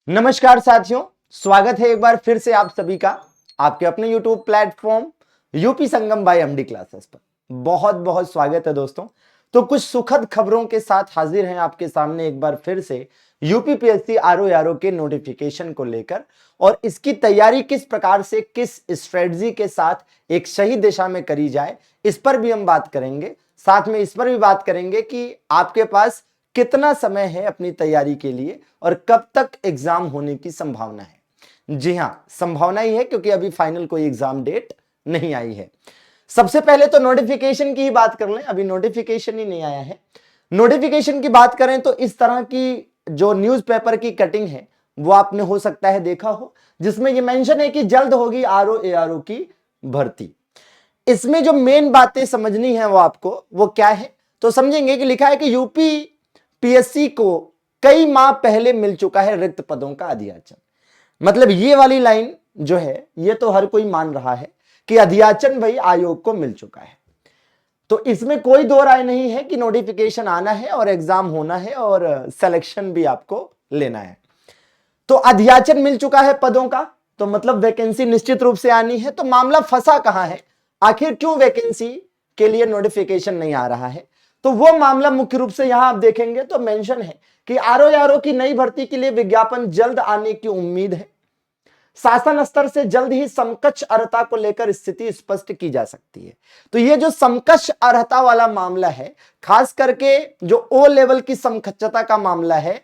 नमस्कार साथियों, स्वागत है एक बार फिर से आप सभी का आपके अपने YouTube प्लेटफॉर्म यूपी संगम बाय एमडी क्लासेस पर। बहुत बहुत स्वागत है दोस्तों। तो कुछ सुखद खबरों के साथ हाजिर हैं आपके सामने एक बार फिर से यूपीपीएससी आरओ के नोटिफिकेशन को लेकर, और इसकी तैयारी किस प्रकार से किस स्ट्रेटजी के साथ एक सही दिशा में करी जाए, इस पर भी हम बात करेंगे। साथ में इस पर भी बात करेंगे कि आपके पास कितना समय है अपनी तैयारी के लिए और कब तक एग्जाम होने की संभावना है। जी हां, संभावना ही है क्योंकि अभी फाइनल कोई एग्जाम डेट नहीं आई है। सबसे पहले तो नोटिफिकेशन की ही बात कर लें, अभी नोटिफिकेशन ही नहीं आया है। नोटिफिकेशन की बात करें तो इस तरह की जो न्यूज़पेपर की कटिंग है वो आपने हो सकता है देखा हो, जिसमें ये मेंशन है कि जल्द होगी आरओ एआरओ की भर्ती। इसमें जो मेन बातें समझनी है वो आपको वो क्या है, तो समझेंगे कि लिखा है कि यूपी पीएससी को कई माह पहले मिल चुका है रिक्त पदों का अधियाचन। मतलब ये वाली लाइन जो है ये तो हर कोई मान रहा है कि अधियाचन भाई आयोग को मिल चुका है। तो इसमें कोई दो राय नहीं है कि नोटिफिकेशन आना है और एग्जाम होना है और सिलेक्शन भी आपको लेना है। तो अधियाचन मिल चुका है पदों का, तो मतलब वैकेंसी निश्चित रूप से आनी है। तो मामला फंसा कहां है, आखिर क्यों वैकेंसी के लिए नोटिफिकेशन नहीं आ रहा है, तो वो मामला मुख्य रूप से यहां आप देखेंगे तो मेंशन है कि आरओ की नई भर्ती के लिए विज्ञापन जल्द आने की उम्मीद है। शासन स्तर से जल्द ही समकक्ष अर्हता को लेकर स्थिति स्पष्ट की जा सकती है। तो ये जो समकक्ष अर्हता वाला मामला है, खास करके जो ओ लेवल की समकक्षता का मामला है,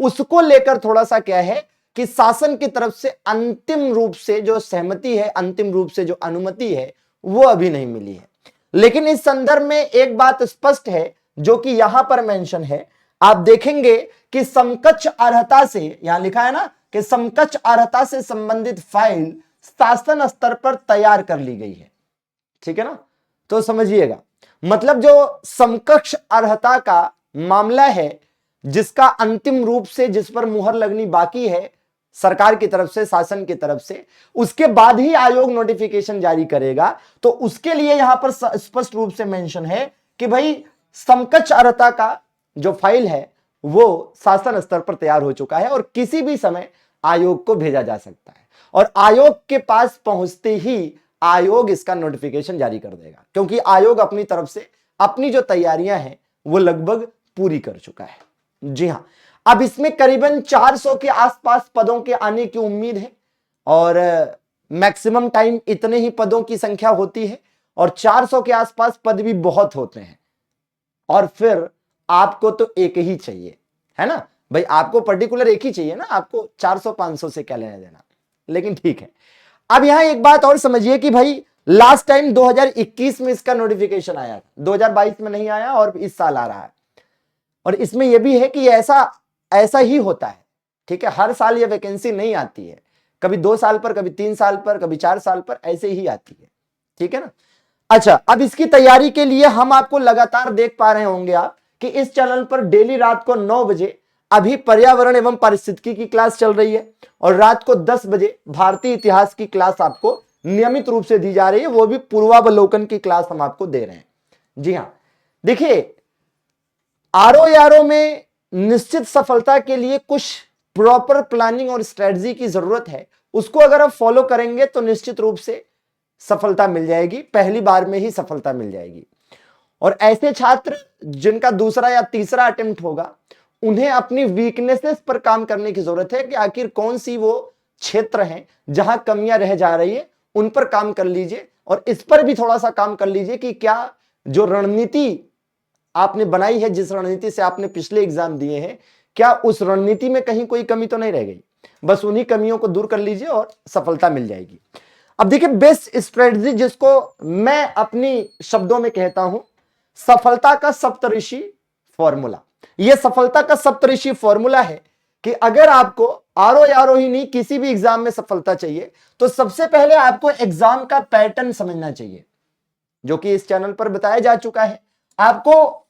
उसको लेकर थोड़ा सा क्या है कि शासन की तरफ से अंतिम रूप से जो सहमति है, अंतिम रूप से जो अनुमति है, वो अभी नहीं मिली है। लेकिन इस संदर्भ में एक बात स्पष्ट है जो कि यहां पर मेंशन है, आप देखेंगे कि समकक्ष अर्हता से, यहां लिखा है ना कि समकक्ष अर्हता से संबंधित फाइल शासन स्तर पर तैयार कर ली गई है। ठीक है ना, तो समझिएगा, मतलब जो समकक्ष अर्हता का मामला है जिसका अंतिम रूप से जिस पर मुहर लगनी बाकी है सरकार की तरफ से, शासन की तरफ से, उसके बाद ही आयोग नोटिफिकेशन जारी करेगा। तो उसके लिए यहां पर स्पष्ट रूप से मेंशन है कि भाई समकक्ष अर्हता का जो फाइल है वो शासन स्तर पर तैयार हो चुका है और किसी भी समय आयोग को भेजा जा सकता है, और आयोग के पास पहुंचते ही आयोग इसका नोटिफिकेशन जारी कर देगा, क्योंकि आयोग अपनी तरफ से अपनी जो तैयारियां हैं वो लगभग पूरी कर चुका है। जी हां, अब इसमें करीबन 400 के आसपास पदों के आने की उम्मीद है, और मैक्सिमम टाइम इतने ही पदों की संख्या होती है, और 400 के आसपास पद भी बहुत होते हैं। और फिर आपको तो एक ही चाहिए, है ना भाई, आपको पर्टिकुलर एक ही चाहिए ना, आपको 400-500 से क्या लेना देना। लेकिन ठीक है, अब यहां एक बात और समझिए कि भाई लास्ट टाइम 2021 में इसका नोटिफिकेशन आया, 2022 में नहीं आया और इस साल आ रहा है। और इसमें यह भी है कि ऐसा ही होता है, ठीक है, हर साल यह वैकेंसी नहीं आती है, कभी 2 साल पर, कभी 3 साल पर, कभी 4 साल पर, ऐसे ही आती है। ठीक है ना। अच्छा, अब इसकी तैयारी के लिए हम आपको लगातार देख पा रहे होंगे आप कि इस चैनल पर डेली रात को 9 बजे अभी पर्यावरण एवं पारिस्थितिकी की क्लास चल रही है, और रात को 10 बजे भारतीय इतिहास की क्लास आपको नियमित रूप से दी जा रही है, वो भी पूर्वावलोकन की क्लास हम आपको दे रहे हैं। जी हां, देखिए आरओ में निश्चित सफलता के लिए कुछ प्रॉपर प्लानिंग और स्ट्रेटजी की जरूरत है। उसको अगर आप फॉलो करेंगे तो निश्चित रूप से सफलता मिल जाएगी, पहली बार में ही सफलता मिल जाएगी। और ऐसे छात्र जिनका दूसरा या तीसरा अटेम्प्ट होगा, उन्हें अपनी वीकनेसेस पर काम करने की जरूरत है कि आखिर कौन सी वो क्षेत्र हैं जहां कमियां रह जा रही है, उन पर काम कर लीजिए। और इस पर भी थोड़ा सा काम कर लीजिए कि क्या जो रणनीति आपने बनाई है, जिस रणनीति से आपने पिछले एग्जाम दिए हैं, क्या उस रणनीति में कहीं कोई कमी तो नहीं रह गई। बस उन्हीं कमियों को दूर कर लीजिए और सफलता मिल जाएगी। अब देखिए, बेस्ट स्ट्रेटजी जिसको मैं अपनी शब्दों में कहता हूं, सफलता का सप्तऋषि फॉर्मूला। यह सफलता का सप्तऋषि फॉर्मूला है कि अगर आपको आरओ ही नहीं, किसी भी एग्जाम में सफलता चाहिए, तो सबसे पहले आपको एग्जाम का पैटर्न समझना चाहिए, जो कि इस चैनल पर बताया जा चुका है। आपको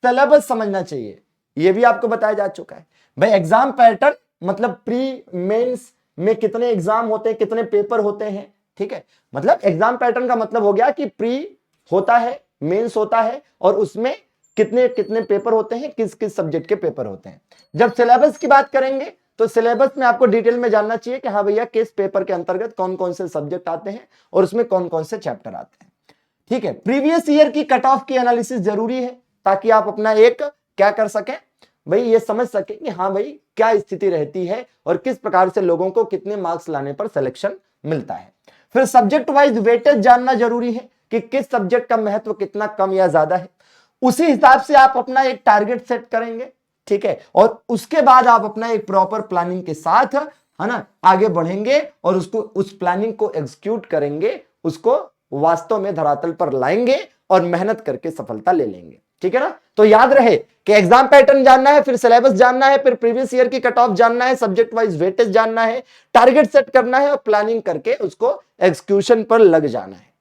सिलेबस समझना चाहिए, यह भी आपको बताया जा चुका है। भाई एग्जाम पैटर्न मतलब प्री मेंस में कितने एग्जाम होते हैं, कितने पेपर होते हैं। ठीक है, मतलब एग्जाम पैटर्न का मतलब हो गया कि प्री होता है, मेंस होता है, और उसमें कितने कितने पेपर होते हैं, किस किस सब्जेक्ट के पेपर होते हैं। जब सिलेबस की बात करेंगे तो सिलेबस में आपको डिटेल में जानना चाहिए कि हाँ भैया किस पेपर के अंतर्गत कौन कौन से सब्जेक्ट आते हैं और उसमें कौन कौन से चैप्टर आते हैं। ठीक है, प्रीवियस ईयर की कट ऑफ की एनालिसिस जरूरी है ताकि आप अपना एक क्या कर सकें भाई, ये समझ सके कि हाँ भाई क्या स्थिति रहती है और किस प्रकार से लोगों को कितने मार्क्स लाने पर सिलेक्शन मिलता है। फिर सब्जेक्ट वाइज वेटेज जानना जरूरी है कि किस सब्जेक्ट का महत्व कितना कम या ज्यादा है, उसी हिसाब से आप अपना एक टारगेट सेट करेंगे। ठीक है, और उसके बाद आप अपना एक प्रॉपर प्लानिंग के साथ है ना आगे बढ़ेंगे और उसको उस प्लानिंग को एग्जीक्यूट करेंगे, उसको वास्तव में धरातल पर लाएंगे और मेहनत करके सफलता ले लेंगे। ठीक है ना, तो याद रहे कि एग्जाम पैटर्न जानना है, फिर सिलेबस जानना है, फिर प्रीवियस ईयर की कट ऑफ जानना है, सब्जेक्ट वाइज वेटेज जानना है, टारगेट सेट करना है और प्लानिंग करके उसको एग्जीक्यूशन पर लग जाना है।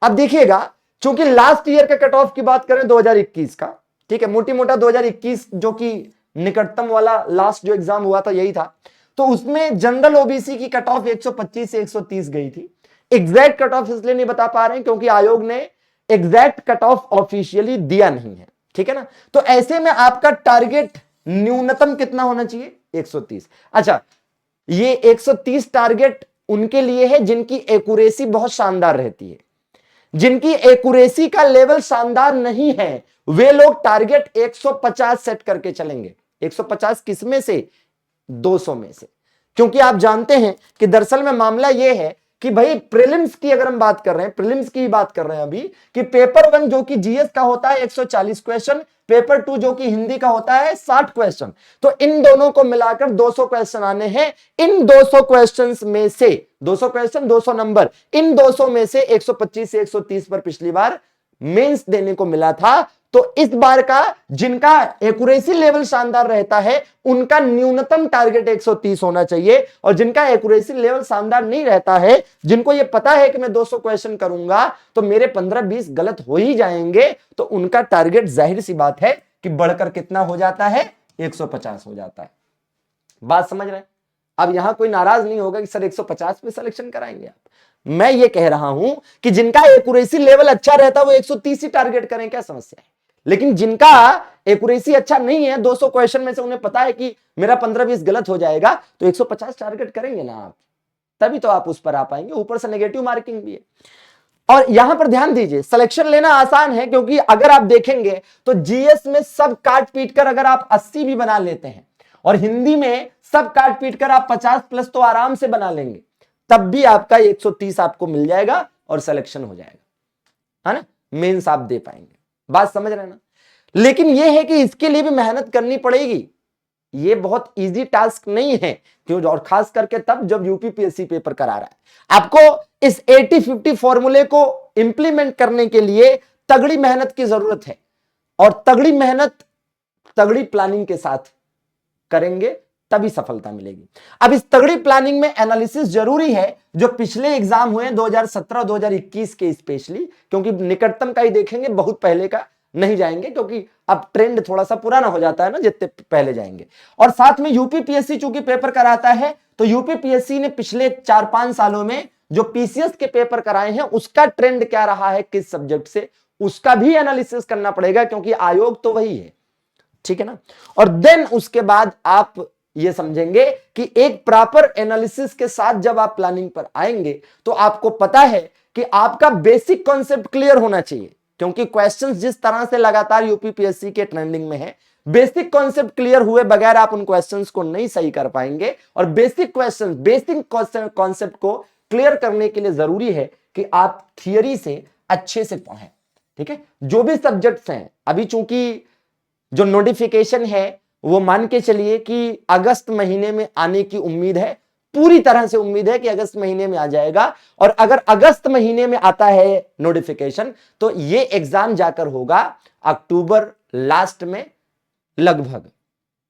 अब देखिएगा, चूंकि लास्ट ईयर का कट ऑफ की बात करें 2021 का, ठीक है, मोटी मोटा 2021 जो कि निकटतम वाला लास्ट जो एग्जाम हुआ था यही था, तो उसमें जनरल ओबीसी की कट ऑफ 125 से 130 गई थी। एग्जैक्ट कट ऑफ इसलिए नहीं बता पा रहे हैं क्योंकि आयोग ने एग्जैक्ट कट ऑफ ऑफिशियली दिया नहीं है। ठीक है ना, तो ऐसे में आपका टारगेट न्यूनतम कितना होना चाहिए, 130। अच्छा, ये 130 टारगेट उनके लिए है जिनकी एक्यूरेसी बहुत शानदार रहती है। जिनकी एक्यूरेसी का लेवल शानदार नहीं है वे लोग टारगेट 150 सेट करके चलेंगे। 150 किस में से, 200 में से, क्योंकि आप जानते हैं कि दरअसल में मामला यह है कि भाई प्रीलिम्स की अगर हम बात कर रहे हैं, प्रीलिम्स की बात कर रहे हैं अभी, कि पेपर 1 जो कि जीएस का होता है 140 क्वेश्चन, पेपर 2 जो कि हिंदी का होता है 60 क्वेश्चन, तो इन दोनों को मिलाकर 200 क्वेश्चन आने हैं। इन 200 क्वेश्चंस में से 200 क्वेश्चन 200 नंबर, इन 200 में से 125 से 130 पर पिछली बार मेंस देने को मिला था। तो इस बार का जिनका एक्यूरेसी लेवल शानदार रहता है उनका न्यूनतम टारगेट 130 होना चाहिए, और जिनका एक्यूरेसी लेवल शानदार नहीं रहता है, जिनको ये पता है कि मैं 200 क्वेश्चन करूंगा तो मेरे 15-20 गलत हो ही जाएंगे, तो उनका टारगेट जाहिर सी बात है कि बढ़कर कितना हो जाता है, 150 हो जाता है। बात समझ रहे हैं? अब यहां कोई नाराज नहीं होगा कि सर 150 पे सिलेक्शन कराएंगे आप। मैं ये कह रहा हूं कि जिनका एक्यूरेसी लेवल अच्छा रहता है वो 130 ही टारगेट करें, क्या समस्या है। लेकिन जिनका एक्यूरेसी अच्छा नहीं है, 200 क्वेश्चन में से उन्हें पता है कि मेरा 15-20 गलत हो जाएगा, तो 150 टारगेट करेंगे ना आप, तभी तो आप उस पर आ पाएंगे। ऊपर से नेगेटिव मार्किंग भी है। और यहां पर ध्यान दीजिए, सिलेक्शन लेना आसान है क्योंकि अगर आप देखेंगे तो जीएस में सब काट पीट कर अगर आप 80 भी बना लेते हैं और हिंदी में सब काट पीट कर आप 50 प्लस तो आराम से बना लेंगे, तब भी आपका 130 आपको मिल जाएगा और सिलेक्शन हो जाएगा, है ना, मेंस आप दे पाएंगे। बात समझ रहे ना। लेकिन यह है कि इसके लिए भी मेहनत करनी पड़ेगी, ये बहुत इजी टास्क नहीं है, क्यों, और खास करके तब जब यूपीपीएससी पेपर करा रहा है। आपको इस 80-50 फॉर्मूले को इंप्लीमेंट करने के लिए तगड़ी मेहनत की जरूरत है, और तगड़ी मेहनत तगड़ी प्लानिंग के साथ करेंगे तभी सफलता मिलेगी। अब इस तगड़ी प्लानिंग में एनालिसिस जरूरी है, जो पिछले एग्जाम हुए 2017-2021 के स्पेशली, क्योंकि निकटतम का ही देखेंगे, बहुत पहले का नहीं जाएंगे क्योंकि अब ट्रेंड थोड़ा सा पुराना हो जाता है ना, जितने पहले जाएंगे। और साथ में यूपीपीएससी चूंकि पेपर कराता है, तो यूपीपीएससी ने पिछले 4-5 सालों में जो पीसीएस के पेपर कराए हैं उसका ट्रेंड क्या रहा है किस सब्जेक्ट से, उसका भी एनालिसिस करना पड़ेगा, क्योंकि आयोग तो वही है। ठीक है ना, और देन उसके बाद आप ये समझेंगे कि एक प्रॉपर एनालिसिस के साथ जब आप प्लानिंग पर आएंगे तो आपको पता है कि आपका बेसिक कॉन्सेप्ट क्लियर होना चाहिए, क्योंकि क्वेश्चंस जिस तरह से लगातार यूपीपीएससी के ट्रेंडिंग में है, बेसिक कॉन्सेप्ट क्लियर हुए बगैर आप उन क्वेश्चंस को नहीं सही कर पाएंगे। और बेसिक क्वेश्चन, बेसिक कॉन्सेप्ट को क्लियर करने के लिए जरूरी है कि आप थियरी से अच्छे से पढ़ें। ठीक है, जो भी सब्जेक्ट्स हैं, अभी चूंकि जो नोटिफिकेशन है वो मान के चलिए कि अगस्त महीने में आने की उम्मीद है, पूरी तरह से उम्मीद है कि अगस्त महीने में आ जाएगा। और अगर अगस्त महीने में आता है नोटिफिकेशन तो ये एग्जाम जाकर होगा अक्टूबर लास्ट में लगभग,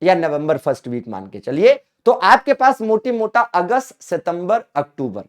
या नवंबर फर्स्ट वीक मान के चलिए। तो आपके पास मोटी मोटा अगस्त, सितंबर, अक्टूबर,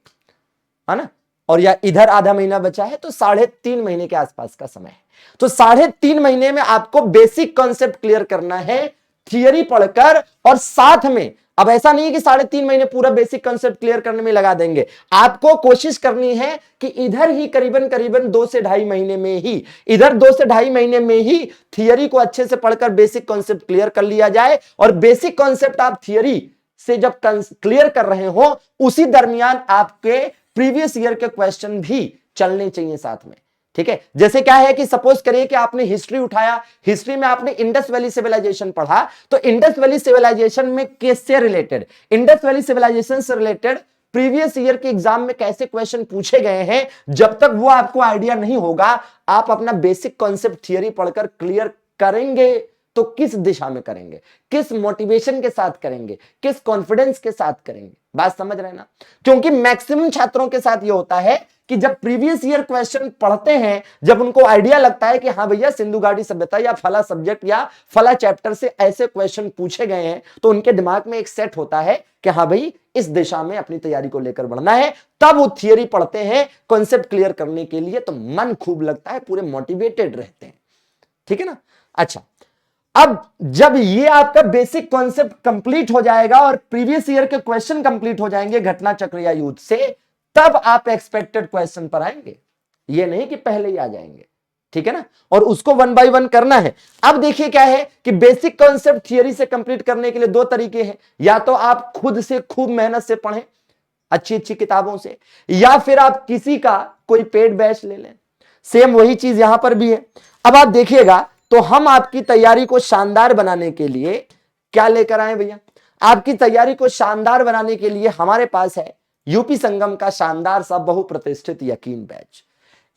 है ना, और या इधर आधा महीना बचा है, तो 3.5 महीने के आसपास का समय है। तो 3.5 महीने में आपको बेसिक कॉन्सेप्ट क्लियर करना है थियरी पढ़कर, और साथ में अब ऐसा नहीं है कि 3.5 महीने पूरा बेसिक कॉन्सेप्ट क्लियर करने में लगा देंगे। आपको कोशिश करनी है कि इधर ही करीबन 2 से 2.5 महीने में ही, इधर 2 से 2.5 महीने में ही थियरी को अच्छे से पढ़कर बेसिक कॉन्सेप्ट क्लियर कर लिया जाए। और बेसिक कॉन्सेप्ट आप थियरी से जब क्लियर कर रहे हो उसी दरमियान आपके प्रीवियस ईयर के क्वेश्चन भी चलने चाहिए साथ में। ठीक है, जैसे क्या है कि सपोज करिए कि आपने हिस्ट्री उठाया, हिस्ट्री में आपने इंडस वैली सिविलाइजेशन पढ़ा, तो इंडस वैली सिविलाइजेशन में किससे रिलेटेड, इंडस वैली सिविलाइजेशन से रिलेटेड प्रीवियस ईयर के एग्जाम में कैसे क्वेश्चन पूछे गए हैं, जब तक वो आपको आइडिया नहीं होगा आप अपना बेसिक कॉन्सेप्ट थियरी पढ़कर क्लियर करेंगे तो किस दिशा में करेंगे, किस मोटिवेशन के साथ करेंगे, किस कॉन्फिडेंस के साथ करेंगे, बात समझ रहे हैं ना। क्योंकि मैक्सिमम छात्रों के साथ ये होता है कि जब प्रीवियस ईयर क्वेश्चन पढ़ते हैं, जब उनको आइडिया लगता है कि हाँ भैया सिंधु घाटी सभ्यता या फला सब्जेक्ट या फला चैप्टर से ऐसे क्वेश्चन पूछे गए हैं, तो उनके दिमाग में एक सेट होता है कि हाँ भाई इस दिशा में अपनी तैयारी को लेकर बढ़ना है, तब वो थियरी पढ़ते हैं कॉन्सेप्ट क्लियर करने के लिए, तो मन खूब लगता है, पूरे मोटिवेटेड रहते हैं। ठीक है ना। अच्छा, अब जब ये आपका बेसिक कॉन्सेप्ट कंप्लीट हो जाएगा और प्रीवियस ईयर के क्वेश्चन कंप्लीट हो जाएंगे घटना चक्र या युद्ध से, तब आप एक्सपेक्टेड क्वेश्चन पर आएंगे, ये नहीं कि पहले ही आ जाएंगे। ठीक है ना, और उसको वन बाय वन करना है। अब देखिए क्या है कि बेसिक कॉन्सेप्ट थियरी से कंप्लीट करने के लिए दो तरीके हैं, या तो आप खुद से खूब मेहनत से पढ़ें अच्छी अच्छी किताबों से, या फिर आप किसी का कोई पेड बैच ले लें। सेम वही चीज यहां पर भी है। अब आप देखिएगा तो हम आपकी तैयारी को शानदार बनाने के लिए क्या लेकर आए भैया, आपकी तैयारी को शानदार बनाने के लिए हमारे पास है यूपी संगम का शानदार सा बहुप्रतिष्ठित यकीन बैच।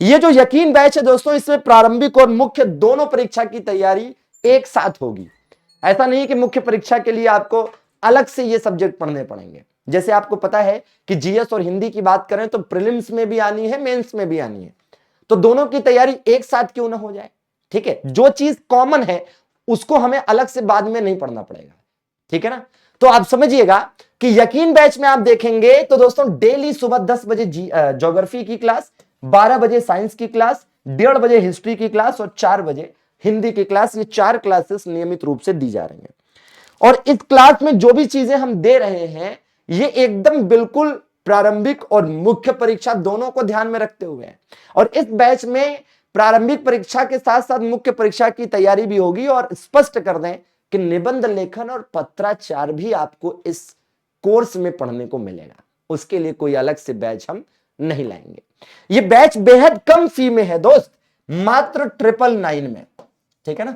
ये जो यकीन बैच है दोस्तों, इसमें प्रारंभिक और मुख्य दोनों परीक्षा की तैयारी एक साथ होगी। ऐसा नहीं कि मुख्य परीक्षा के लिए आपको अलग से ये सब्जेक्ट पढ़ने पड़ेंगे। जैसे आपको पता है कि जीएस और हिंदी की बात करें तो प्रीलिम्स में भी आनी है, मेंस में भी आनी है, तो दोनों की तैयारी एक साथ क्यों ना हो जाए। ठीक है, जो चीज कॉमन है उसको हमें अलग से बाद में नहीं पढ़ना पड़ेगा। ठीक है ना, तो आप समझिएगा कि यकीन बैच में आप देखेंगे तो दोस्तों डेली सुबह 10 बजे ज्योग्राफी की क्लास, 12 बजे साइंस की क्लास, 1:30 बजे हिस्ट्री की क्लास और 4 बजे हिंदी की क्लास, ये 4 क्लासेस नियमित रूप से दी जा रही हैं। और इस क्लास में जो भी चीजें हम दे रहे हैं ये एकदम बिल्कुल प्रारंभिक और मुख्य परीक्षा दोनों को ध्यान में रखते हुए हैं। और इस बैच में प्रारंभिक परीक्षा के साथ साथ मुख्य परीक्षा की तैयारी भी होगी। और स्पष्ट कर दें कि निबंध लेखन और पत्राचार भी आपको इस कोर्स में पढ़ने को मिलेगा, उसके लिए कोई अलग से बैच हम नहीं लाएंगे। ये बैच बेहद कम फी में है दोस्त, मात्र 999 में। ठीक है ना,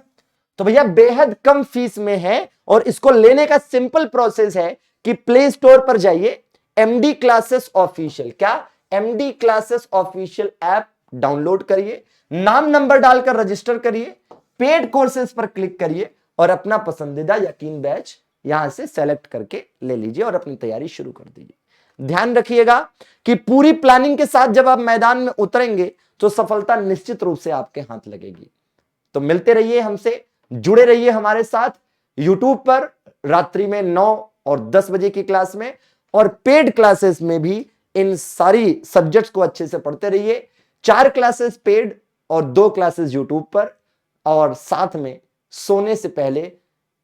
तो भैया बेहद कम फीस में है और इसको लेने का सिंपल प्रोसेस है कि प्ले स्टोर पर जाइए, एमडी क्लासेस ऑफिशियल, क्या MD classes official app download करिए, नाम नंबर डालकर रजिस्टर करिए, पेड कोर्सेज पर क्लिक करिए और अपना पसंदीदा यकीन बैच यहां से सेलेक्ट करके ले लीजिए और अपनी तैयारी शुरू कर दीजिए। ध्यान रखिएगा कि पूरी प्लानिंग के साथ जब आप मैदान में उतरेंगे तो सफलता निश्चित रूप से आपके हाथ लगेगी। तो मिलते रहिए हमसे, जुड़े रहिए हमारे साथ यूट्यूब पर रात्रि में 9 और 10 बजे की क्लास में, और पेड क्लासेस में भी इन सारी सब्जेक्ट्स को अच्छे से पढ़ते रहिए। 4 क्लासेस पेड और 2 क्लासेस यूट्यूब पर, और साथ में सोने से पहले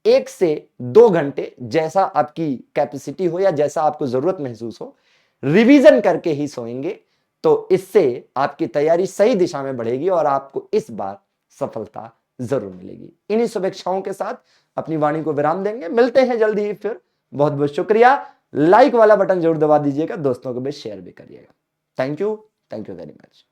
1 से 2 घंटे जैसा आपकी कैपेसिटी हो या जैसा आपको जरूरत महसूस हो रिवीजन करके ही सोएंगे। तो इससे आपकी तैयारी सही दिशा में बढ़ेगी और आपको इस बार सफलता जरूर मिलेगी। इन्हीं शुभेच्छाओं के साथ अपनी वाणी को विराम देंगे, मिलते हैं जल्दी ही फिर। बहुत बहुत शुक्रिया, लाइक वाला बटन जरूर दबा दीजिएगा, दोस्तों को भी शेयर भी करिएगा। Thank you very much.